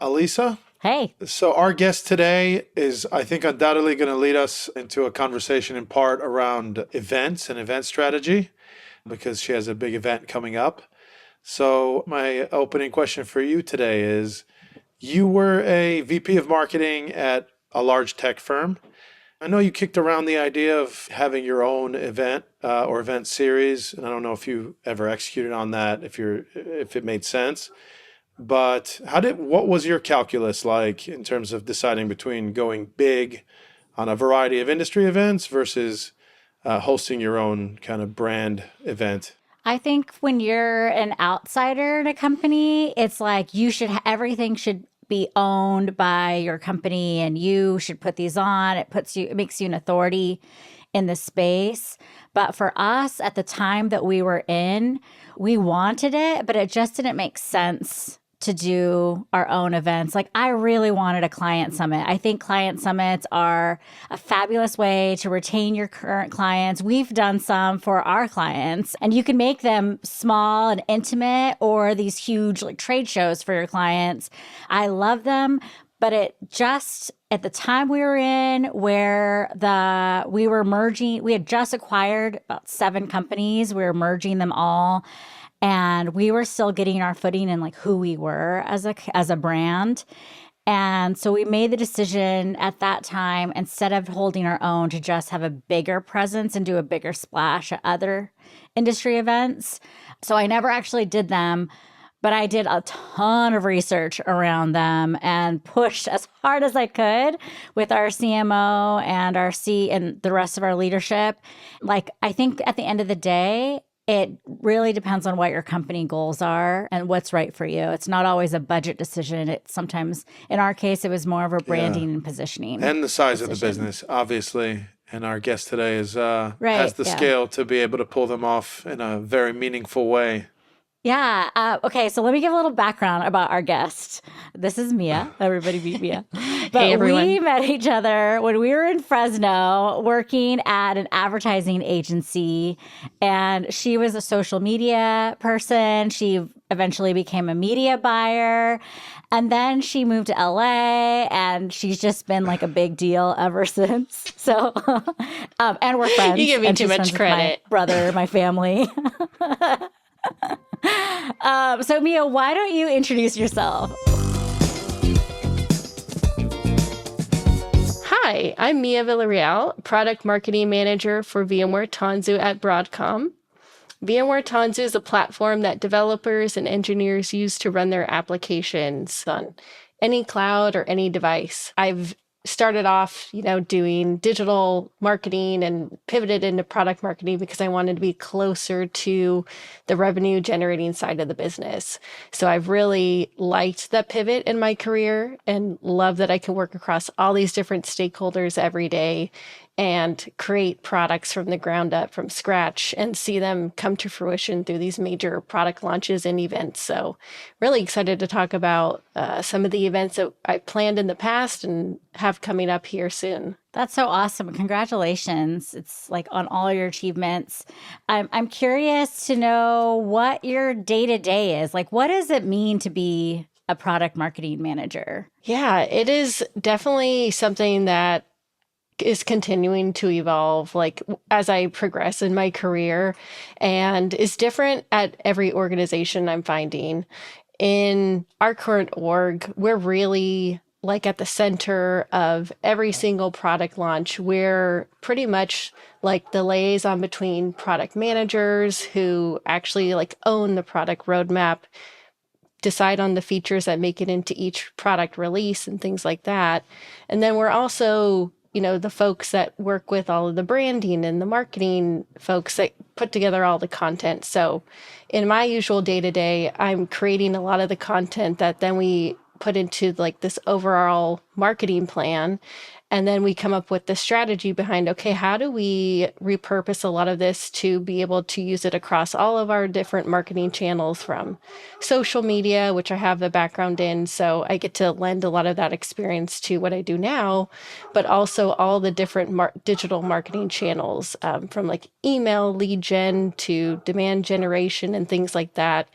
Alisa. Hey. So our guest today is, I think, undoubtedly going to lead us into a conversation in part around events and event strategy because she has a big event coming up. So my opening question for you today is, you were a VP of marketing at a large tech firm. I know you kicked around the idea of having your own event or event series, and I don't know if you ever executed on that, if it made sense. But what was your calculus like in terms of deciding between going big on a variety of industry events versus hosting your own kind of brand event? I think when you're an outsider in a company, it's like everything should be owned by your company and you should put these on. It makes you an authority in the space. But for us at the time that we were in, we wanted it, but it just didn't make sense to do our own events. Like, I really wanted a client summit. I think client summits are a fabulous way to retain your current clients. We've done some for our clients, and you can make them small and intimate or these huge like trade shows for your clients. I love them, but it just at the time we were in where we were merging, we had just acquired about 7 companies. We were merging them all. And we were still getting our footing in like who we were as a brand. And so we made the decision at that time, instead of holding our own, to just have a bigger presence and do a bigger splash at other industry events. So I never actually did them, but I did a ton of research around them and pushed as hard as I could with our CMO and and the rest of our leadership. Like, I think at the end of the day, it really depends on what your company goals are and what's right for you. It's not always a budget decision. It's sometimes, in our case, it was more of a branding and positioning. And the size of the business, obviously. And our guest today has the scale to be able to pull them off in a very meaningful way. Yeah. Okay. So let me give a little background about our guest. This is Mia. Everybody meet Mia. But hey, everyone. We met each other when we were in Fresno working at an advertising agency. And she was a social media person. She eventually became a media buyer. And then she moved to LA, and she's just been like a big deal ever since. So, and we're friends. You give me too much credit. My brother, my family. So Mia, why don't you introduce yourself? Hi, I'm Mia Villarreal, Product Marketing Manager for VMware Tanzu at Broadcom. VMware Tanzu is a platform that developers and engineers use to run their applications on any cloud or any device. I've started off, doing digital marketing and pivoted into product marketing because I wanted to be closer to the revenue generating side of the business. So I've really liked that pivot in my career and love that I can work across all these different stakeholders every day and create products from the ground up, from scratch, and see them come to fruition through these major product launches and events. So really excited to talk about some of the events that I planned in the past and have coming up here soon. That's so awesome. Congratulations. It's like on all your achievements. I'm curious to know what your day-to-day is. Like, what does it mean to be a product marketing manager? Yeah, it is definitely something that is continuing to evolve like as I progress in my career, and is different at every organization. I'm finding in our current org, we're really like at the center of every single product launch. We're pretty much like the liaison between product managers who actually like own the product roadmap, decide on the features that make it into each product release and things like that. And then we're also the folks that work with all of the branding and the marketing folks that put together all the content. So in my usual day-to-day, I'm creating a lot of the content that then we put into like this overall marketing plan. And then we come up with the strategy behind, okay, how do we repurpose a lot of this to be able to use it across all of our different marketing channels, from social media, which I have the background in. So I get to lend a lot of that experience to what I do now, but also all the different digital marketing channels, from like email, lead gen to demand generation and things like that.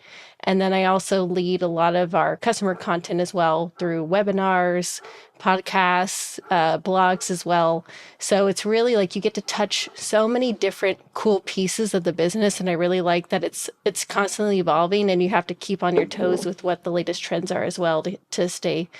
And then I also lead a lot of our customer content as well through webinars, podcasts, blogs as well. So it's really like you get to touch so many different cool pieces of the business. And I really like that it's constantly evolving, and you have to keep on your toes with what the latest trends are as well to stay,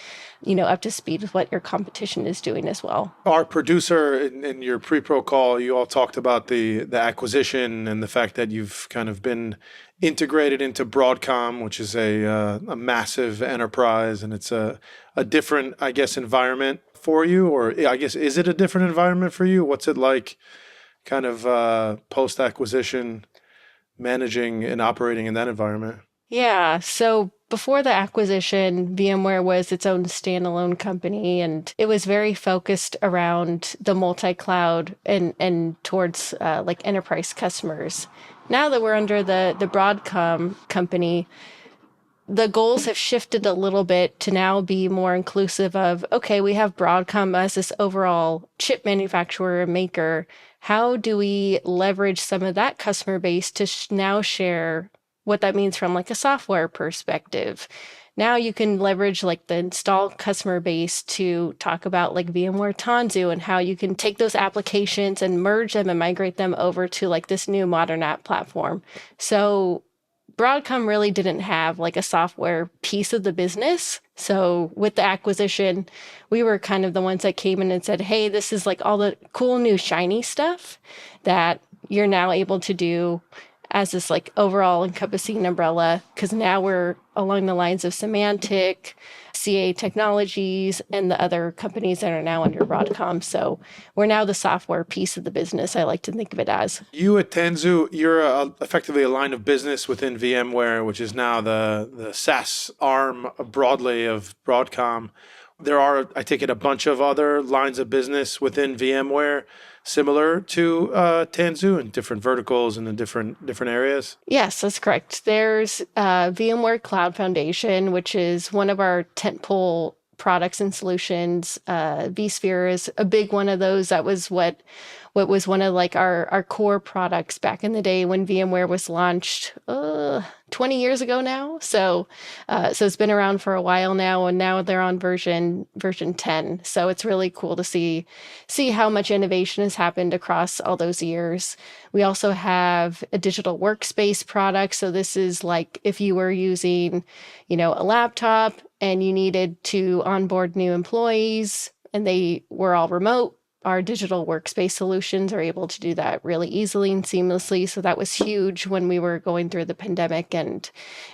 up to speed with what your competition is doing as well. Our producer in your pre-pro call, you all talked about the acquisition and the fact that you've kind of been integrated into Broadcom, which is a massive enterprise, and it's a different, I guess, environment for you, or I guess, is it a different environment for you? What's it like kind of post-acquisition, managing and operating in that environment? Yeah. So before the acquisition, VMware was its own standalone company, and it was very focused around the multi-cloud and towards like enterprise customers. Now that we're under the Broadcom company, the goals have shifted a little bit to now be more inclusive of, okay, we have Broadcom as this overall chip manufacturer and maker. How do we leverage some of that customer base to now share what that means from like a software perspective? Now you can leverage like the installed customer base to talk about like VMware Tanzu and how you can take those applications and merge them and migrate them over to like this new modern app platform. So Broadcom really didn't have like a software piece of the business. So with the acquisition, we were kind of the ones that came in and said, hey, this is like all the cool new shiny stuff that you're now able to do as this like overall encompassing umbrella, because now we're along the lines of Symantec, CA Technologies, and the other companies that are now under Broadcom. So we're now the software piece of the business, I like to think of it as. You at Tanzu, you're effectively a line of business within VMware, which is now the SaaS arm broadly of Broadcom. There are, I take it, a bunch of other lines of business within VMware similar to Tanzu in different verticals and in different areas? Yes, that's correct. There's VMware Cloud Foundation, which is one of our tentpole products and solutions. vSphere is a big one of those. That was what was one of like our core products back in the day when VMware was launched 20 years ago now. So it's been around for a while now, and now they're on version 10. So it's really cool to see how much innovation has happened across all those years. We also have a digital workspace product. So this is like if you were using, a laptop and you needed to onboard new employees and they were all remote, our digital workspace solutions are able to do that really easily and seamlessly. So that was huge when we were going through the pandemic, and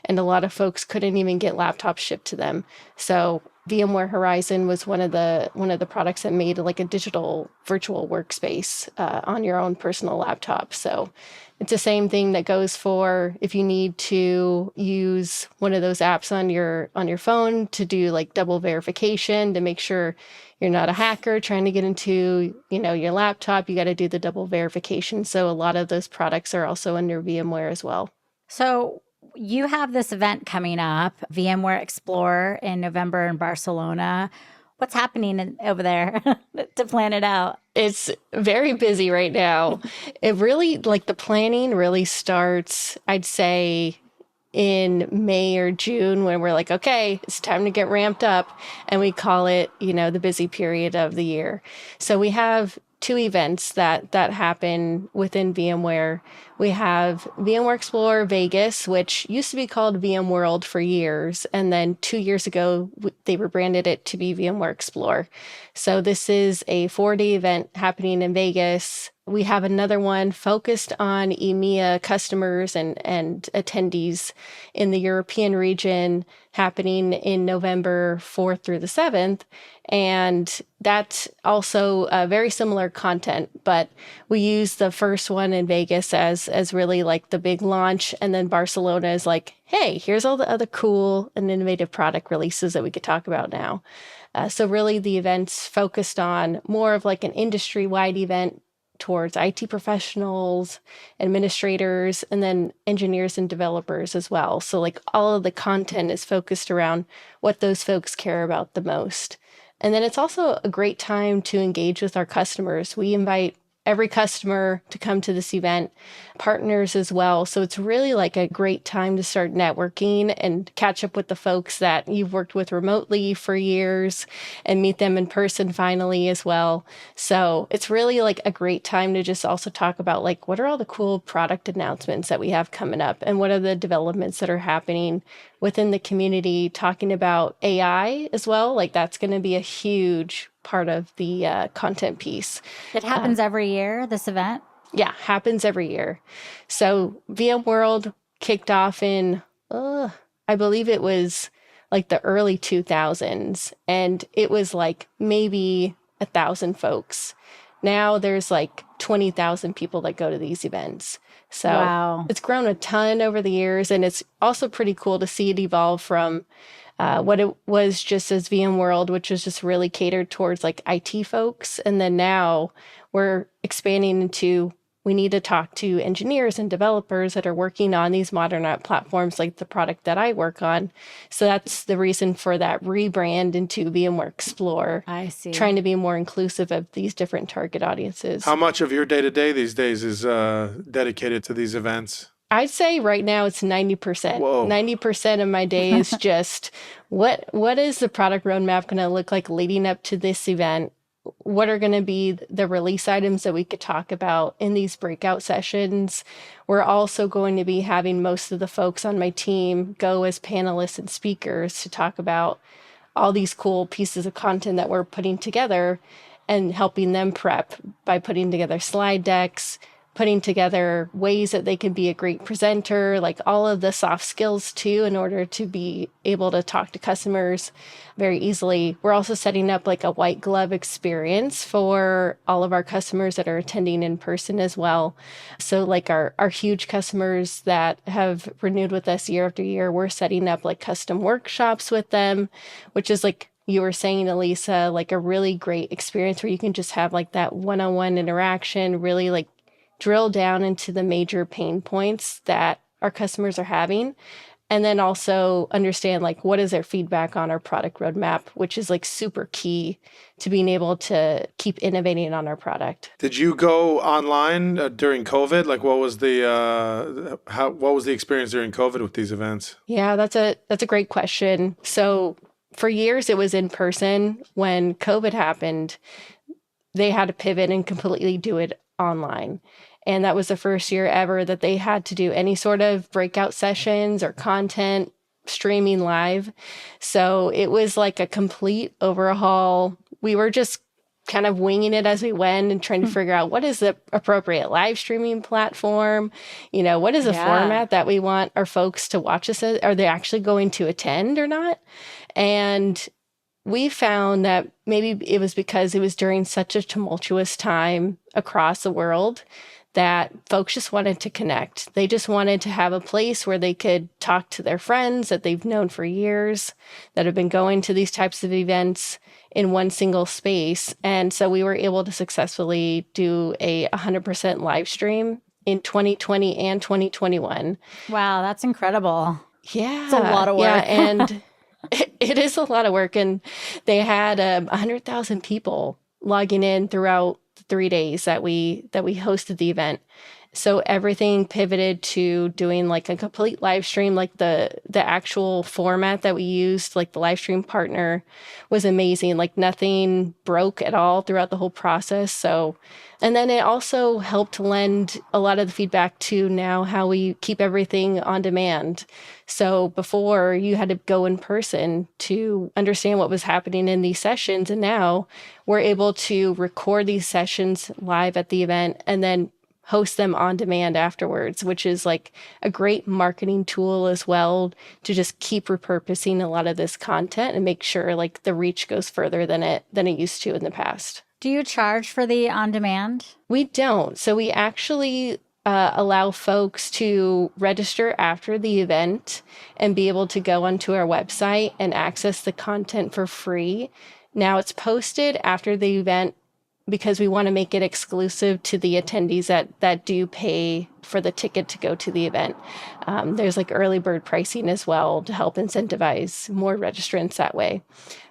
a lot of folks couldn't even get laptops shipped to them. So VMware Horizon was one of the products that made like a digital virtual workspace on your own personal laptop. So it's the same thing that goes for if you need to use one of those apps on your phone to do like double verification to make sure you're not a hacker trying to get into, your laptop. You got to do the double verification. So a lot of those products are also under VMware as well. So you have this event coming up, VMware Explore in November in Barcelona. What's happening over there to plan it out? It's very busy right now. It really, like the planning really starts, I'd say, in May or June, when we're like, okay, it's time to get ramped up. And we call it, the busy period of the year. So we have two events that happen within VMware. We have VMware Explore Vegas, which used to be called VMworld for years. And then 2 years ago, they rebranded it to be VMware Explore. So this is a 4-day event happening in Vegas. We have another one focused on EMEA customers and attendees in the European region happening in November 4th through the 7th. And that's also very similar content, but we use the first one in Vegas as as really like the big launch. And then Barcelona is like, hey, here's all the other cool and innovative product releases that we could talk about now. So really the event's focused on more of like an industry-wide event towards IT professionals, administrators, and then engineers and developers as well. So like all of the content is focused around what those folks care about the most. And then it's also a great time to engage with our customers. We invite every customer to come to this event, partners as well. So it's really like a great time to start networking and catch up with the folks that you've worked with remotely for years and meet them in person finally as well. So it's really like a great time to just also talk about like what are all the cool product announcements that we have coming up and what are the developments that are happening within the community, talking about AI as well. Like that's going to be a huge part of the content piece. It happens every year, this event? Yeah, happens every year. So VMworld kicked off in, I believe it was like the early 2000s. And it was like maybe 1,000 folks. Now there's like 20,000 people that go to these events. So wow. It's grown a ton over the years. And it's also pretty cool to see it evolve from what it was just as VMworld, which was just really catered towards like IT folks. And then now we're expanding into, we need to talk to engineers and developers that are working on these modern app platforms like the product that I work on. So that's the reason for that rebrand into VMware Explore. I see. Trying to be more inclusive of these different target audiences. How much of your day-to-day these days is dedicated to these events? I'd say right now it's 90%. Whoa. 90% of my day is just what is the product roadmap going to look like leading up to this event? What are going to be the release items that we could talk about in these breakout sessions? We're also going to be having most of the folks on my team go as panelists and speakers to talk about all these cool pieces of content that we're putting together and helping them prep by putting together slide decks, putting together ways that they can be a great presenter, like all of the soft skills too, in order to be able to talk to customers very easily. We're also setting up like a white glove experience for all of our customers that are attending in person as well. So like our huge customers that have renewed with us year after year, we're setting up like custom workshops with them, which is like you were saying, Alisa, like a really great experience where you can just have like that one-on-one interaction, really like drill down into the major pain points that our customers are having, and then also understand like what is their feedback on our product roadmap, which is like super key to being able to keep innovating on our product. Did you go online during COVID? Like what was the experience during COVID with these events? Yeah, that's a great question. So for years it was in person. When COVID happened, they had to pivot and completely do it online. And that was the first year ever that they had to do any sort of breakout sessions or content streaming live. So it was like a complete overhaul. We were just kind of winging it as we went and trying to figure out what is the appropriate live streaming platform, what is the format that we want our folks to watch us at? Are they actually going to attend or not? And we found that maybe it was because it was during such a tumultuous time across the world that folks just wanted to connect. They just wanted to have a place where they could talk to their friends that they've known for years, that have been going to these types of events in one single space. And so we were able to successfully do a 100% live stream in 2020 and 2021. Wow, that's incredible. Yeah. It's a lot of work. Yeah, and it is a lot of work. And they had 100,000 people logging in throughout 3 days that we hosted the event. So everything pivoted to doing like a complete live stream, like the actual format that we used, like the live stream partner was amazing. Like nothing broke at all throughout the whole process. So, and then it also helped lend a lot of the feedback to now how we keep everything on demand. So before you had to go in person to understand what was happening in these sessions. And now we're able to record these sessions live at the event and then host them on demand afterwards, which is like a great marketing tool as well to just keep repurposing a lot of this content and make sure like the reach goes further than it used to in the past. Do you charge for the on demand? We don't. So we actually allow folks to register after the event and be able to go onto our website and access the content for free. Now it's posted after the event because we want to make it exclusive to the attendees that do pay for the ticket to go to the event. There's like early bird pricing as well to help incentivize more registrants that way.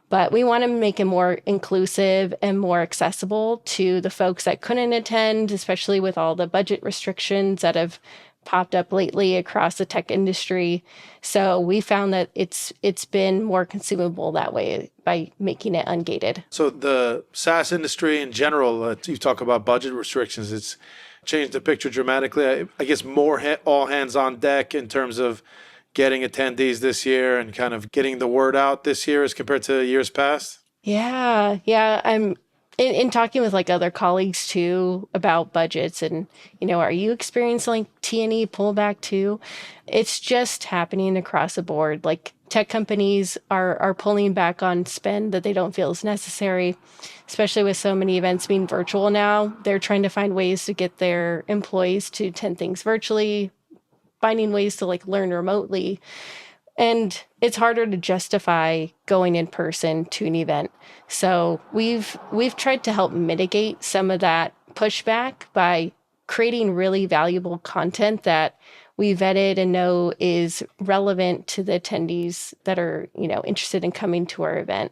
But we want to make it more inclusive and more accessible to the folks that couldn't attend, especially with all the budget restrictions that have popped up lately across the tech industry. So we found that it's been more consumable that way by making it ungated. So the SaaS industry in general, you talk about budget restrictions, it's changed the picture dramatically. I guess more all hands on deck in terms of getting attendees this year and kind of getting the word out this year as compared to years past? Yeah. I'm in talking with like other colleagues too about budgets and, are you experiencing like T&E pullback too? It's just happening across the board. Like tech companies are pulling back on spend that they don't feel is necessary, especially with so many events being virtual now. They're trying to find ways to get their employees to attend things virtually, finding ways to like learn remotely. And it's harder to justify going in person to an event. So we've tried to help mitigate some of that pushback by creating really valuable content that we vetted and know is relevant to the attendees that are, interested in coming to our event.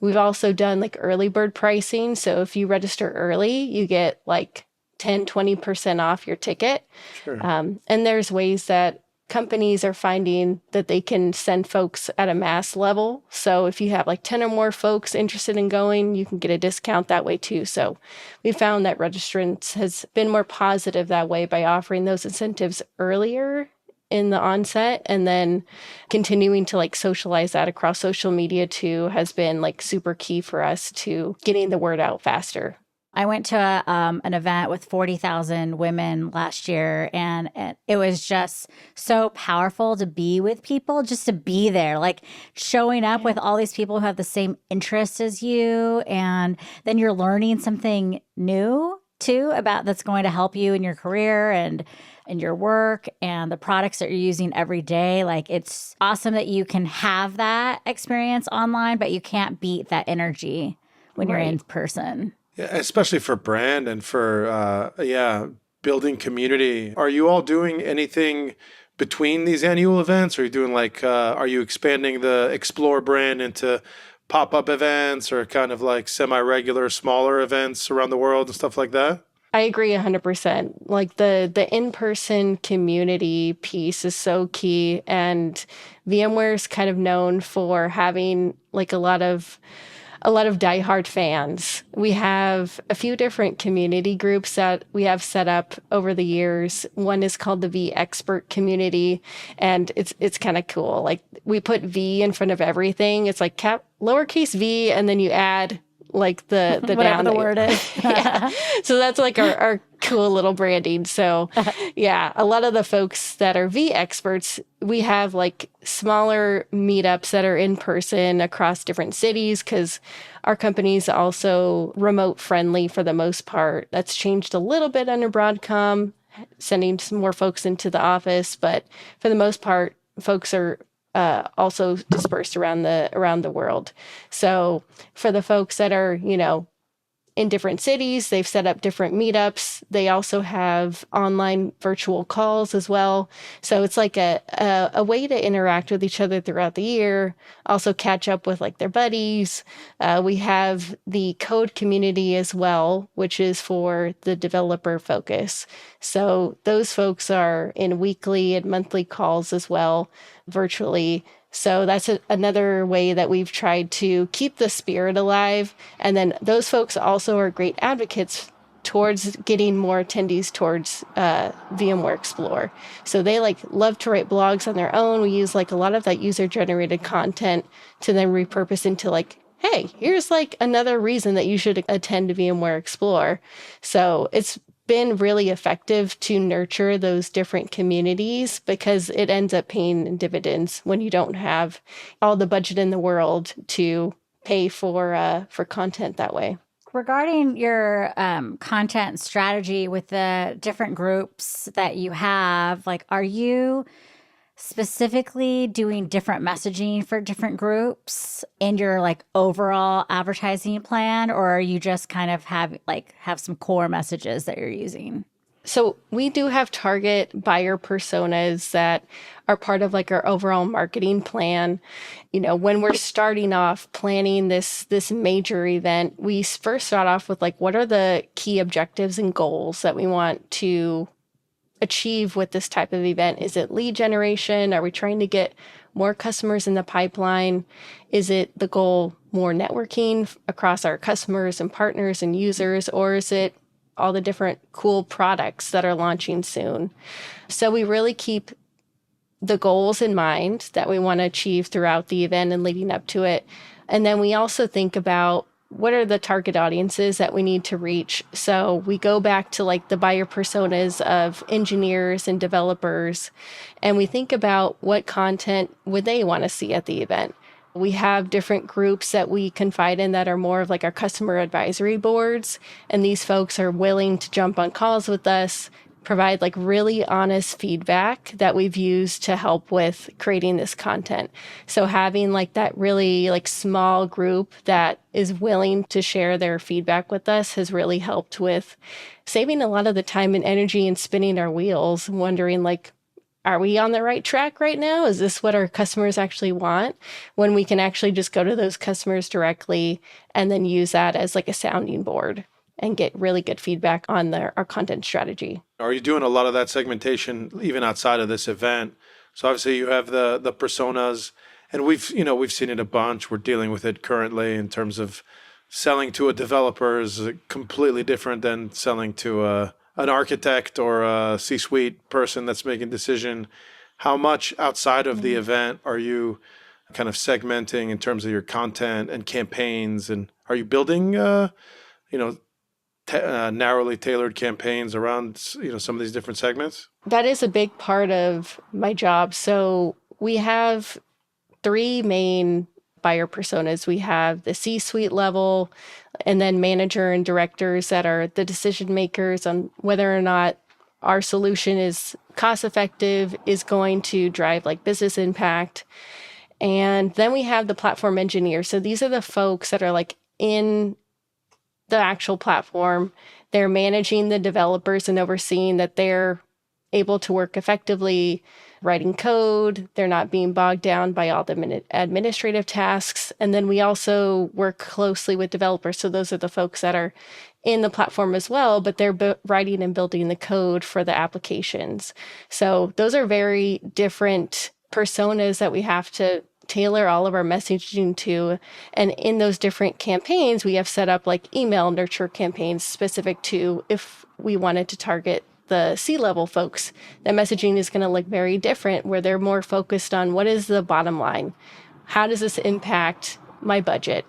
We've also done like early bird pricing. So if you register early, you get like 10-20% off your ticket. Sure. And there's ways that companies are finding that they can send folks at a mass level. So if you have like 10 or more folks interested in going, you can get a discount that way too. So we found that registrants has been more positive that way by offering those incentives earlier in the onset, and then continuing to like socialize that across social media too has been like super key for us to getting the word out faster. I went to an event with 40,000 women last year, and it was just so powerful to be with people, just to be there, like showing up with all these people who have the same interests as you. And then you're learning something new too about that's going to help you in your career and in your work and the products that you're using every day. Like it's awesome that you can have that experience online, but you can't beat that energy when you're in person. Yeah, especially for brand and for, building community. Are you all doing anything between these annual events? Are you doing are you expanding the Explore brand into pop-up events or kind of like semi-regular, smaller events around the world and stuff like that? I agree 100%. Like the in-person community piece is so key. And VMware is kind of known for having like a lot of diehard fans. We have a few different community groups that we have set up over the years. One is called the V Expert community, and it's kind of cool. Like we put V in front of everything. It's like lowercase v, and then you add like the whatever down the word is. Yeah. So that's like our cool little branding. So yeah, a lot of the folks that are V experts, we have like smaller meetups that are in person across different cities because our company's also remote friendly for the most part. That's changed a little bit under Broadcom, sending some more folks into the office, but for the most part, folks are also dispersed around the world. So for the folks that are, in different cities, they've set up different meetups. They also have online virtual calls as well. So it's like a way to interact with each other throughout the year, also catch up with like their buddies. We have the code community as well, which is for the developer focus. So those folks are in weekly and monthly calls as well, virtually. So that's another way that we've tried to keep the spirit alive. And then those folks also are great advocates towards getting more attendees towards VMware Explore. So they love to write blogs on their own. We use a lot of that user-generated content to then repurpose into hey, here's another reason that you should attend VMware Explore. So it's been really effective to nurture those different communities because it ends up paying dividends when you don't have all the budget in the world to pay for content that way. regarding your content strategy with the different groups that you have, like, are you specifically doing different messaging for different groups in your like overall advertising plan, or are you just kind of have some core messages that you're using? So we do have target buyer personas that are part of like our overall marketing plan. You know, when we're starting off planning this major event, we first start off with like, what are the key objectives and goals that we want to achieve with this type of event? Is it lead generation? Are we trying to get more customers in the pipeline? Is it the goal more networking across our customers and partners and users? Or is it all the different cool products that are launching soon? So we really keep the goals in mind that we want to achieve throughout the event and leading up to it. And then we also think about what are the target audiences that we need to reach. So we go back to like the buyer personas of engineers and developers, and we think about what content would they want to see at the event. We have different groups that we confide in that are more of like our customer advisory boards. And these folks are willing to jump on calls with us, provide like really honest feedback that we've used to help with creating this content. So having like that really like small group that is willing to share their feedback with us has really helped with saving a lot of the time and energy and spinning our wheels, wondering like, are we on the right track right now? Is this what our customers actually want? When we can actually just go to those customers directly and then use that as like a sounding board and get really good feedback on our content strategy. Are you doing a lot of that segmentation even outside of this event? So obviously you have the personas, and we've seen it a bunch. We're dealing with it currently in terms of selling to a developer is completely different than selling to an architect or a C-suite person that's making a decision. How much outside of the event are you kind of segmenting in terms of your content and campaigns? And are you building, narrowly tailored campaigns around, some of these different segments? That is a big part of my job. So we have 3 main buyer personas. We have the C-suite level, and then manager and directors that are the decision makers on whether or not our solution is cost effective, is going to drive like business impact. And then we have the platform engineers. So these are the folks that are like in the actual platform. They're managing the developers and overseeing that they're able to work effectively, writing code. They're not being bogged down by all the administrative tasks. And then we also work closely with developers. So those are the folks that are in the platform as well, but they're writing and building the code for the applications. So those are very different personas that we have to tailor all of our messaging to. And in those different campaigns, we have set up like email nurture campaigns specific to if we wanted to target the C-level folks. The messaging is going to look very different, where they're more focused on what is the bottom line? How does this impact my budget?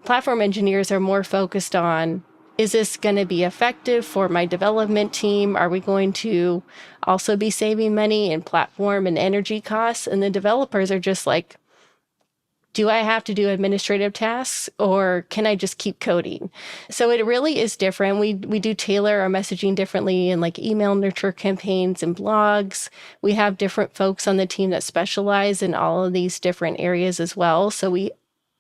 Platform engineers are more focused on, is this going to be effective for my development team? Are we going to also be saving money in platform and energy costs? And the developers are just like, do I have to do administrative tasks, or can I just keep coding? So it really is different. We do tailor our messaging differently in like email nurture campaigns and blogs. We have different folks on the team that specialize in all of these different areas as well. So we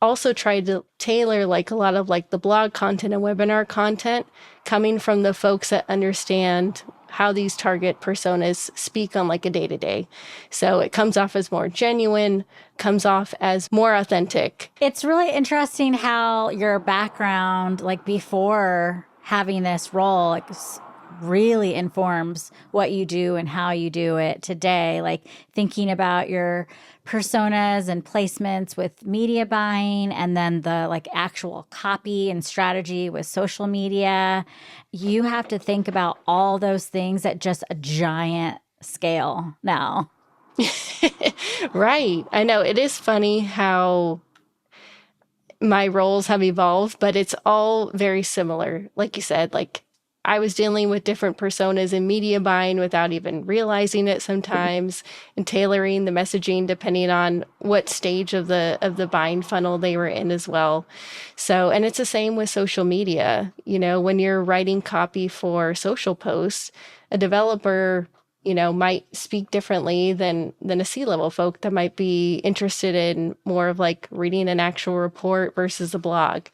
also try to tailor like a lot of like the blog content and webinar content coming from the folks that understand how these target personas speak on like a day-to-day. So it comes off as more genuine, comes off as more authentic. It's really interesting how your background, like before having this role, like really informs what you do and how you do it today. Like thinking about your personas and placements with media buying, and then the like actual copy and strategy with social media. You have to think about all those things at just a giant scale now. Right. I know it is funny how my roles have evolved, but it's all very similar. Like you said, like I was dealing with different personas in media buying without even realizing it sometimes, and tailoring the messaging depending on what stage of the buying funnel they were in as well. So, and it's the same with social media. When you're writing copy for social posts, a developer might speak differently than a C-level folk that might be interested in more of like reading an actual report versus a blog.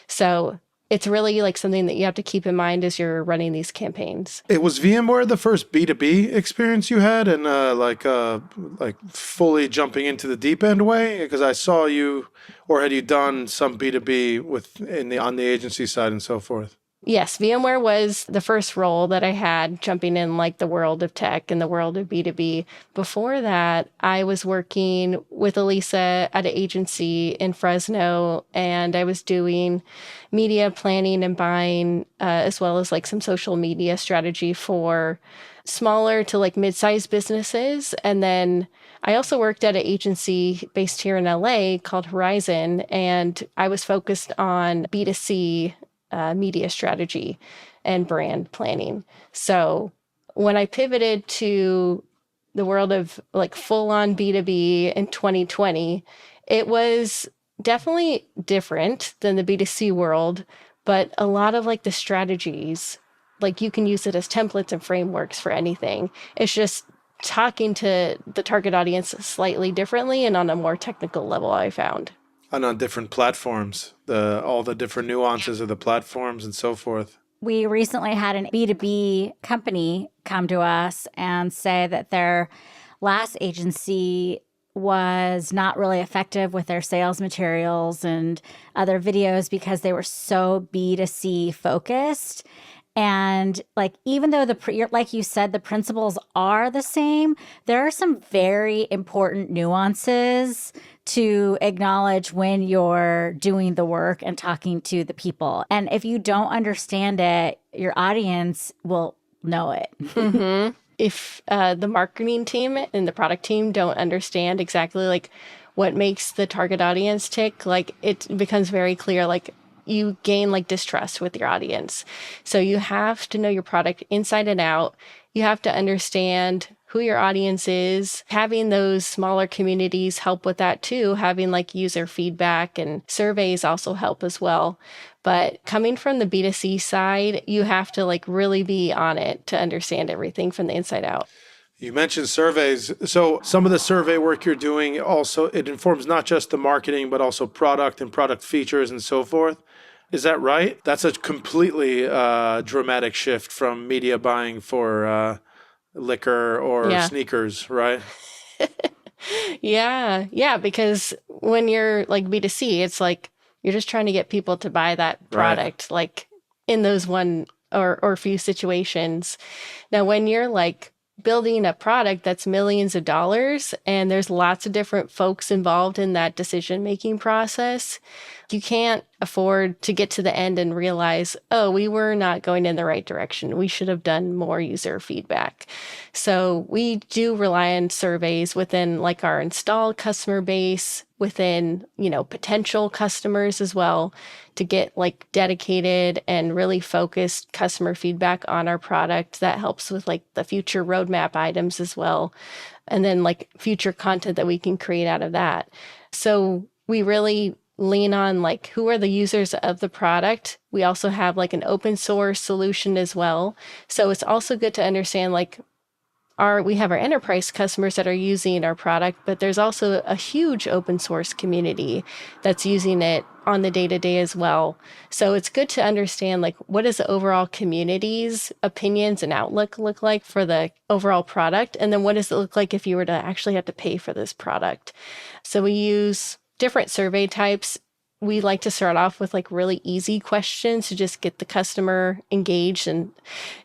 So it's really like something that you have to keep in mind as you're running these campaigns. It was VMware the first B2B experience you had, and like fully jumping into the deep end way? Because I saw you, or had you done some B2B on the agency side and so forth? Yes, VMware was the first role that I had jumping in like the world of tech and the world of B2B. Before that, I was working with Alisa at an agency in Fresno, and I was doing media planning and buying, as well as like some social media strategy for smaller to like mid-sized businesses. And then I also worked at an agency based here in LA called Horizon, and I was focused on B2C media strategy and brand planning. So when I pivoted to the world of like full on B2B in 2020, it was definitely different than the B2C world, but a lot of like the strategies, like you can use it as templates and frameworks for anything. It's just talking to the target audience slightly differently and on a more technical level, I found. And on different platforms, all the different nuances of the platforms and so forth. We recently had an B2B company come to us and say that their last agency was not really effective with their sales materials and other videos because they were so B2C focused. And like, even though like you said, the principles are the same, there are some very important nuances to acknowledge when you're doing the work and talking to the people. And if you don't understand it, your audience will know it. Mm-hmm. If the marketing team and the product team don't understand exactly like what makes the target audience tick, like it becomes very clear, like you gain like distrust with your audience. So you have to know your product inside and out. You have to understand who your audience is. Having those smaller communities help with that too. Having like user feedback and surveys also help as well. But coming from the B2C side, you have to like really be on it to understand everything from the inside out. You mentioned surveys. So some of the survey work you're doing also, it informs not just the marketing, but also product and product features and so forth. Is that right? That's a completely dramatic shift from media buying for liquor or sneakers, right? Yeah, because when you're like B2C, it's like you're just trying to get people to buy that product, right, like in those one or few situations. Now, when you're like building a product that's millions of dollars and there's lots of different folks involved in that decision-making process, you can't afford to get to the end and realize, oh, we were not going in the right direction. We should have done more user feedback. So we do rely on surveys within like our installed customer base, within, potential customers as well, to get like dedicated and really focused customer feedback on our product that helps with like the future roadmap items as well. And then like future content that we can create out of that. So we really lean on like who are the users of the product. We also have like an open source solution as well. So it's also good to understand like we have our enterprise customers that are using our product, but there's also a huge open source community that's using it on the day-to-day as well. So it's good to understand like what does the overall community's opinions and outlook look like for the overall product, and then what does it look like if you were to actually have to pay for this product. So we use different survey types. We like to start off with like really easy questions to just get the customer engaged and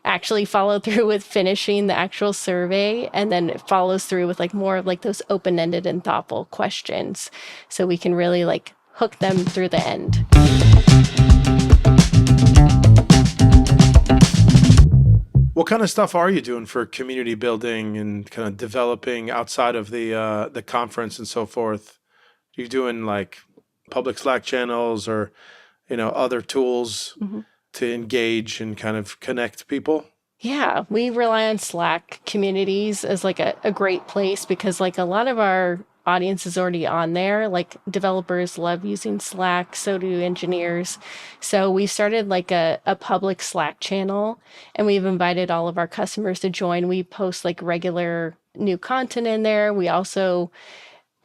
actually follow through with finishing the actual survey. And then it follows through with like more of like those open-ended and thoughtful questions. So we can really like hook them through the end. What kind of stuff are you doing for community building and kind of developing outside of the conference and so forth? Are you doing like public Slack channels or, other tools? Mm-hmm. to engage and kind of connect people? Yeah, we rely on Slack communities as like a great place because like a lot of our audience is already on there. Like developers love using Slack, so do engineers. So we started like a public Slack channel and we've invited all of our customers to join. We post like regular new content in there. We also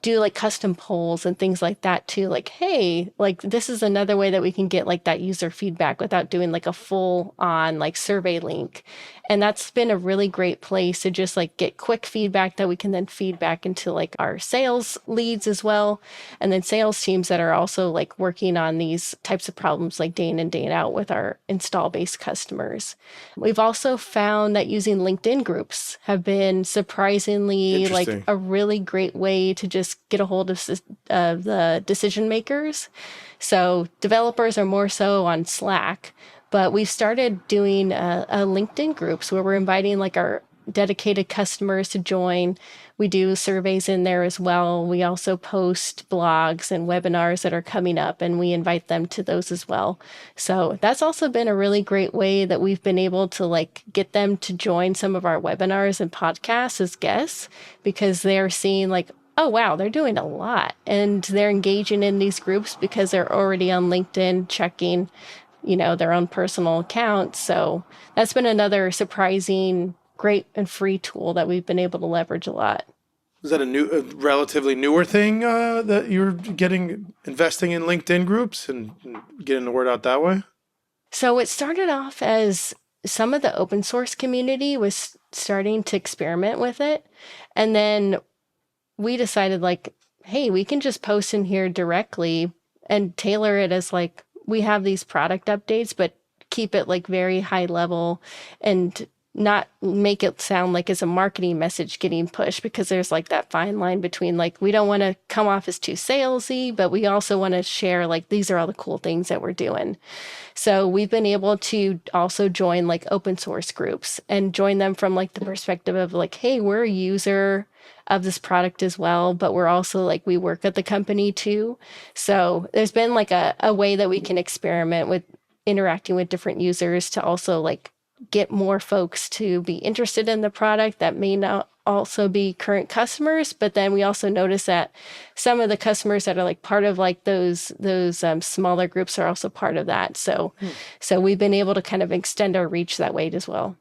do like custom polls and things like that too. Like, hey, like this is another way that we can get like that user feedback without doing like a full on like survey link. And that's been a really great place to just like get quick feedback that we can then feed back into like our sales leads as well. And then sales teams that are also like working on these types of problems like day in and day out with our install based customers. We've also found that using LinkedIn groups have been surprisingly like Interesting. a really great way to just get a hold of the decision makers. So developers are more so on Slack, but we've started doing a LinkedIn groups where we're inviting like our dedicated customers to join. We do surveys in there as well. We also post blogs and webinars that are coming up and we invite them to those as well. So that's also been a really great way that we've been able to like get them to join some of our webinars and podcasts as guests because they're seeing like, oh, wow, they're doing a lot and they're engaging in these groups because they're already on LinkedIn checking, their own personal accounts. So that's been another surprising, great and free tool that we've been able to leverage a lot. Is that a relatively newer thing that you're investing in LinkedIn groups and getting the word out that way? So it started off as some of the open source community was starting to experiment with it. And then we decided like, hey, we can just post in here directly and tailor it as like, we have these product updates, but keep it like very high level and not make it sound like it's a marketing message getting pushed because there's like that fine line between like, we don't want to come off as too salesy, but we also want to share like, these are all the cool things that we're doing. So we've been able to also join like open source groups and join them from like the perspective of like, hey, we're a user of this product as well, but we're also like, we work at the company too. So there's been like a way that we can experiment with interacting with different users to also like get more folks to be interested in the product that may not also be current customers. But then we also notice that some of the customers that are like part of like those smaller groups are also part of that. So we've been able to kind of extend our reach that way as well.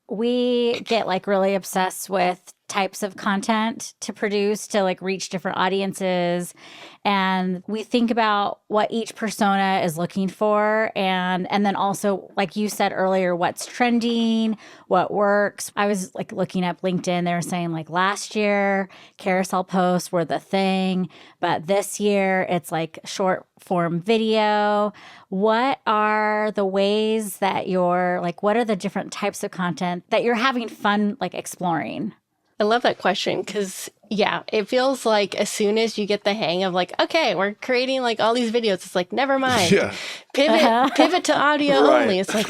We get like really obsessed with types of content to produce to like reach different audiences, and we think about what each persona is looking for, and then also like you said earlier, what's trending, what works. I was like looking up LinkedIn, they were saying like last year carousel posts were the thing, but this year it's like short form video. What are the ways that you're like, what are the different types of content that you're having fun like exploring? I love that question because, yeah, it feels like as soon as you get the hang of like, okay, we're creating like all these videos, it's like, never mind. Yeah. Pivot to audio Right. only. It's like,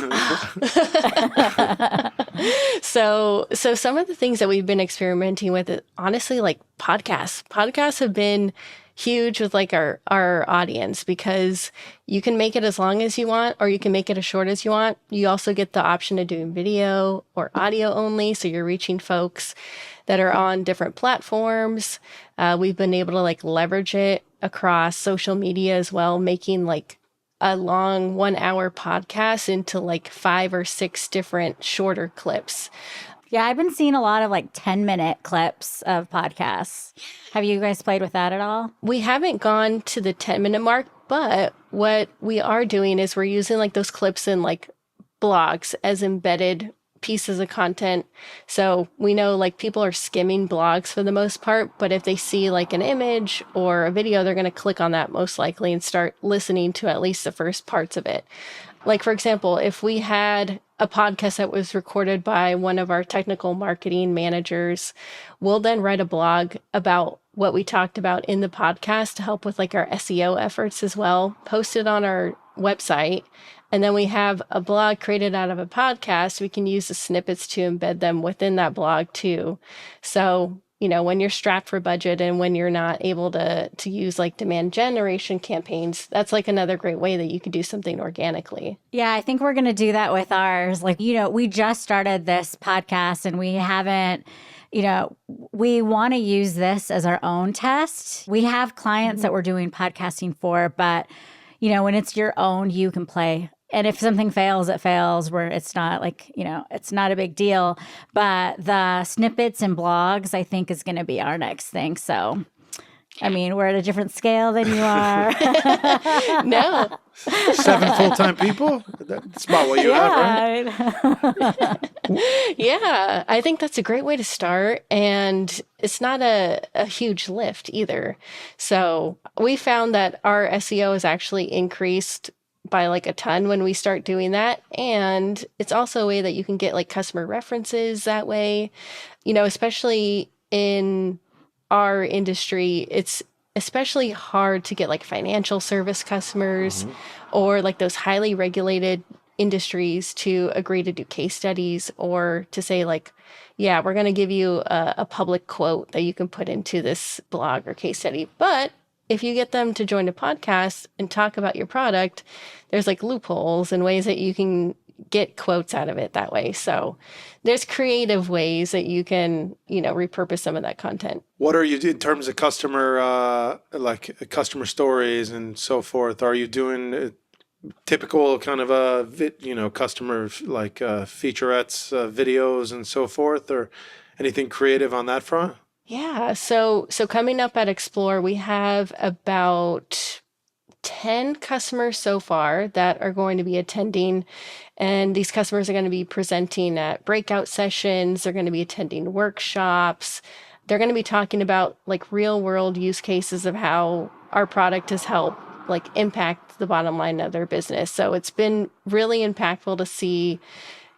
So some of the things that we've been experimenting with, honestly, like podcasts. Podcasts have been huge with like our audience because you can make it as long as you want or you can make it as short as you want. You also get the option of doing video or audio only. So you're reaching folks that are on different platforms. We've been able to like leverage it across social media as well, making like a long 1 hour podcast into like 5 or 6 different shorter clips. Yeah, I've been seeing a lot of like 10-minute clips of podcasts. Have you guys played with that at all? We haven't gone to the 10-minute mark, but what we are doing is we're using like those clips in like blogs as embedded pieces of content. So we know like people are skimming blogs for the most part, but if they see like an image or a video, they're going to click on that most likely and start listening to at least the first parts of it. Like, for example, if we had a podcast that was recorded by one of our technical marketing managers, we'll then write a blog about what we talked about in the podcast to help with like our SEO efforts as well, post it on our website. And then we have a blog created out of a podcast. We can use the snippets to embed them within that blog too. So when you're strapped for budget and when you're not able to use like demand generation campaigns, that's like another great way that you could do something organically. Yeah, I think we're going to do that with ours. Like, we just started this podcast and we haven't, we want to use this as our own test. We have clients that we're doing podcasting for, but, when it's your own, you can play. And if something fails, it fails, where it's not like, it's not a big deal. But the snippets and blogs, I think, is going to be our next thing. So, I mean, we're at a different scale than you are. No. 7 full-time people? That's about what you have, right? Yeah, I think that's a great way to start. And it's not a huge lift either. So we found that our SEO has actually increased by like a ton when we start doing that. And it's also a way that you can get like customer references that way, especially in our industry. It's especially hard to get like financial service customers or like those highly regulated industries to agree to do case studies or to say like, yeah, we're going to give you a public quote that you can put into this blog or case study. But if you get them to join a podcast and talk about your product, there's like loopholes and ways that you can get quotes out of it that way. So there's creative ways that you can, repurpose some of that content. What are you in terms of customer, like customer stories and so forth? Are you doing typical kind of customer like featurettes, videos and so forth, or anything creative on that front? Yeah. So coming up at Explore, we have about 10 customers so far that are going to be attending. And these customers are going to be presenting at breakout sessions. They're going to be attending workshops. They're going to be talking about like real world use cases of how our product has helped like impact the bottom line of their business. So it's been really impactful to see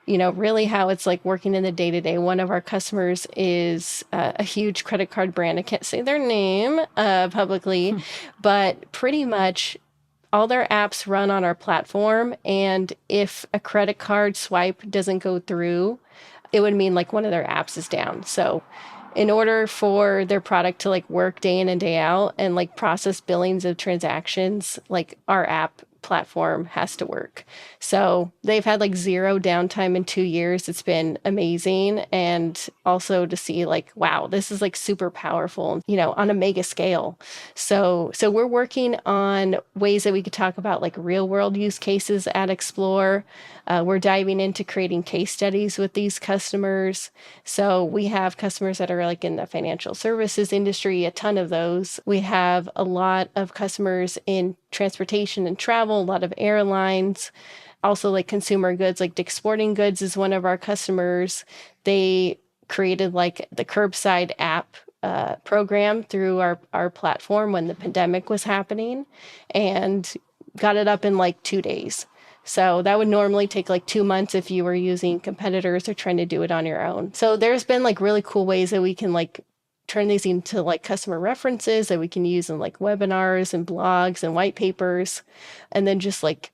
really how it's like working in the day-to-day. One of our customers is a huge credit card brand. I can't say their name publicly, but pretty much all their apps run on our platform. And if a credit card swipe doesn't go through, it would mean like one of their apps is down. So in order for their product to like work day in and day out and like process billings of transactions, like our app platform has to work. So they've had like 0 downtime in 2 years. It's been amazing. And also to see like, wow, this is like super powerful, on a mega scale. So we're working on ways that we could talk about like real world use cases at Explore. We're diving into creating case studies with these customers. So we have customers that are like in the financial services industry, a ton of those. We have a lot of customers in transportation and travel, a lot of airlines, also like consumer goods, like Dick's Sporting Goods is one of our customers. They created like the curbside app program through our platform when the pandemic was happening and got it up in like 2 days. So that would normally take like 2 months if you were using competitors or trying to do it on your own. So there's been like really cool ways that we can like turn these into like customer references that we can use in like webinars and blogs and white papers, and then just like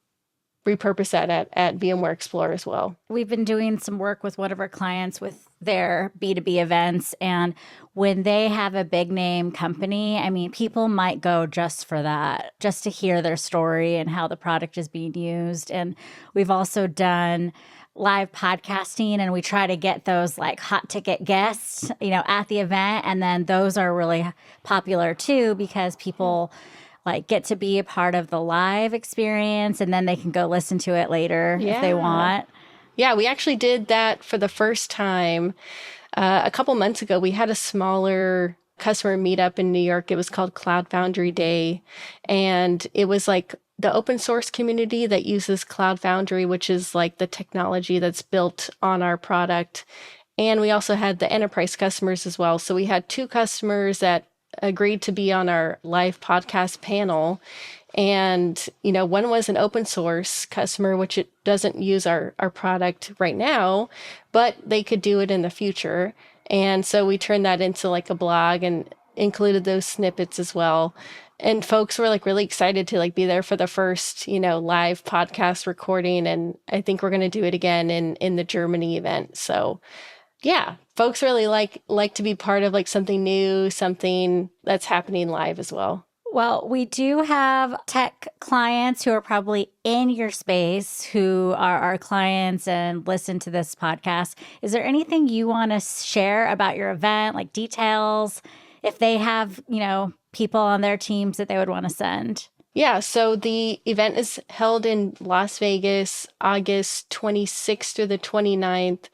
repurpose that at VMware Explore as well. We've been doing some work with one of our clients with their B2B events. And when they have a big name company, I mean, people might go just for that, just to hear their story and how the product is being used. And we've also done live podcasting, and we try to get those like hot ticket guests, at the event. And then those are really popular too, because people like get to be a part of the live experience, and then they can go listen to it later if they want. Yeah, we actually did that for the first time a couple months ago. We had a smaller customer meetup in New York. It was called Cloud Foundry Day. And it was like the open source community that uses Cloud Foundry, which is like the technology that's built on our product. And we also had the enterprise customers as well. So we had 2 customers that agreed to be on our live podcast panel. And, one was an open source customer, which it doesn't use our product right now, but they could do it in the future. And so we turned that into like a blog and included those snippets as well. And folks were like really excited to like be there for the first, live podcast recording. And I think we're going to do it again in the Germany event. So Yeah, folks really like to be part of like something new, something that's happening live as well. Well, we do have tech clients who are probably in your space who are our clients and listen to this podcast. Is there anything you want to share about your event, like details, if they have, people on their teams that they would want to send? Yeah, so the event is held in Las Vegas, August 26th through the 29th.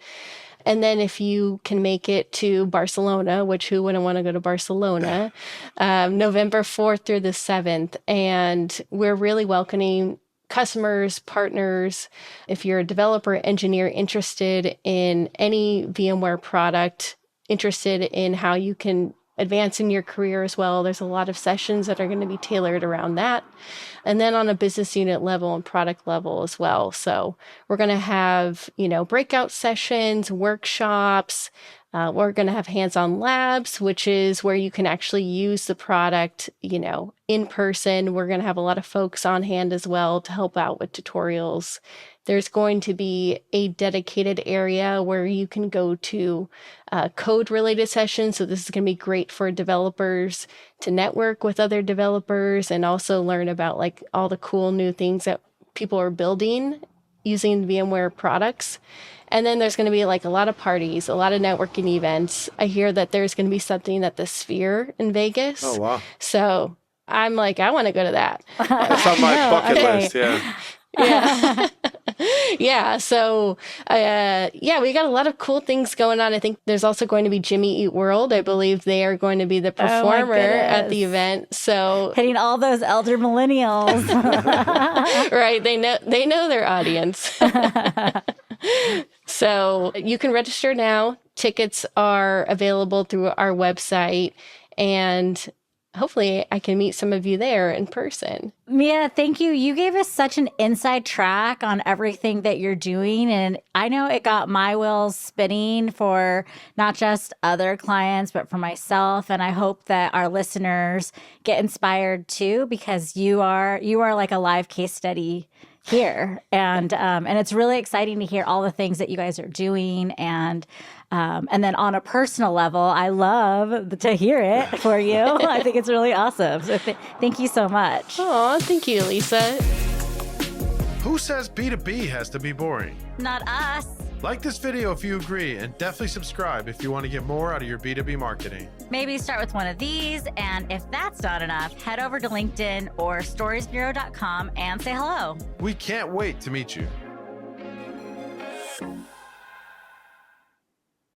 And then if you can make it to Barcelona, which who wouldn't want to go to Barcelona, November 4th through the 7th. And we're really welcoming customers, partners. If you're a developer, engineer interested in any VMware product, interested in how you can advance in your career as well, there's a lot of sessions that are going to be tailored around that. And then on a business unit level and product level as well. So we're going to have, breakout sessions, workshops. We're going to have hands-on labs, which is where you can actually use the product, in person. We're going to have a lot of folks on hand as well to help out with tutorials. There's going to be a dedicated area where you can go to code-related sessions. So this is going to be great for developers to network with other developers and also learn about like all the cool new things that people are building using VMware products. And then there's going to be like a lot of parties, a lot of networking events. I hear that there's going to be something at the Sphere in Vegas. Oh, wow. So I'm like, I want to go to that. That's on my bucket list, yeah. Yeah. Yeah. So, we got a lot of cool things going on. I think there's also going to be Jimmy Eat World. I believe they are going to be the performer at the event. So hitting all those elder millennials. Right. They know their audience. So you can register now. Tickets are available through our website, and hopefully I can meet some of you there in person. Mia, thank you. You gave us such an inside track on everything that you're doing. And I know it got my wheels spinning for not just other clients, but for myself. And I hope that our listeners get inspired too, because you are like a live case study here. And it's really exciting to hear all the things that you guys are doing. And then on a personal level, I love to hear it for you. I think it's really awesome. So thank you so much. Oh, thank you, Alisa. Who says B2B has to be boring? Not us. Like this video if you agree, and definitely subscribe if you want to get more out of your B2B marketing. Maybe start with one of these, and if that's not enough, head over to LinkedIn or storiesbureau.com and say hello. We can't wait to meet you.